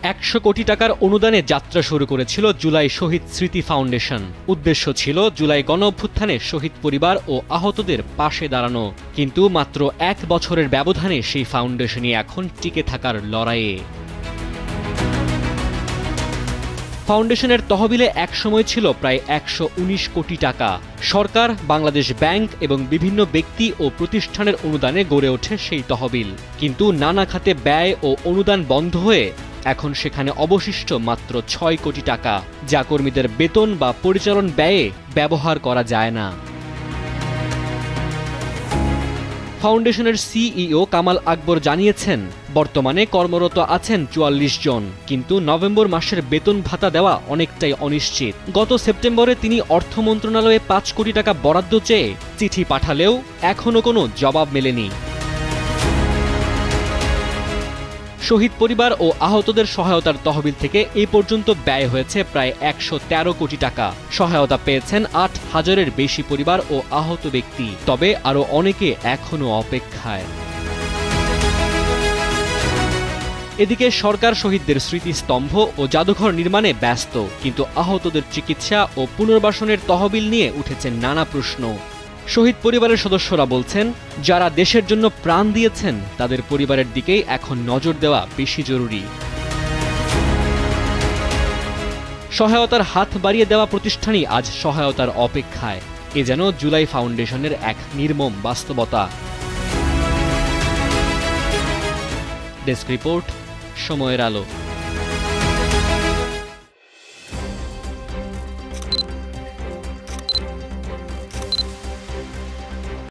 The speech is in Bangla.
১০০ কোটি টাকার অনুদানে যাত্রা শুরু করেছিল জুলাই শহীদ স্মৃতি ফাউন্ডেশন। উদ্দেশ্য ছিল জুলাই গণঅভ্যুত্থানে শহীদ পরিবার ও আহতদের পাশে দাঁড়ানো। কিন্তু মাত্র ১ বছরের ব্যবধানে সেই ফাউন্ডেশনই এখন টিকে থাকার লড়াইয়ে। ফাউন্ডেশনের তহবিলে একসময় ছিল প্রায় ১১৯ কোটি টাকা। সরকার, বাংলাদেশ ব্যাংক এবং বিভিন্ন ব্যক্তি ও প্রতিষ্ঠানের অনুদানে গড়ে ওঠে সেই তহবিল। কিন্তু নানা খাতে ব্যয় ও অনুদান বন্ধ হয়ে এখন সেখানে অবশিষ্ট মাত্র ৬ কোটি টাকা, যা কর্মীদের বেতন বা পরিচালন ব্যয়ে ব্যবহার করা যায় না। ফাউন্ডেশনের সিইও কামাল আকবর জানিয়েছেন, বর্তমানে কর্মরত আছেন ৪৪ জন, কিন্তু নভেম্বর মাসের বেতন ভাতা দেওয়া অনেকটাই অনিশ্চিত। গত সেপ্টেম্বরে তিনি অর্থ মন্ত্রণালয়ে ৫ কোটি টাকা বরাদ্দ চেয়ে চিঠি পাঠালেও এখনও কোনো জবাব মেলেনি। শহীদ পরিবার ও আহতদের সহায়তার তহবিল থেকে এই পর্যন্ত ব্যয় হয়েছে প্রায় ১১৩ কোটি টাকা। সহায়তা পেয়েছেন ৮,০০০-এর বেশি পরিবার ও আহত ব্যক্তি। তবে আরও অনেকে এখনও অপেক্ষায়। এদিকে সরকার শহীদদের স্মৃতিস্তম্ভ ও জাদুঘর নির্মাণে ব্যস্ত, কিন্তু আহতদের চিকিৎসা ও পুনর্বাসনের তহবিল নিয়ে উঠেছে নানা প্রশ্ন। শহীদ পরিবারের সদস্যরা বলছেন, যারা দেশের জন্য প্রাণ দিয়েছেন তাদের পরিবারের দিকেই এখন নজর দেওয়া বেশি জরুরি। সহায়তার হাত বাড়িয়ে দেওয়া প্রতিষ্ঠানই আজ সহায়তার অপেক্ষায়। এ যেন জুলাই ফাউন্ডেশনের এক নির্মম বাস্তবতা। ডেস্ক রিপোর্ট, সময়ের আলো।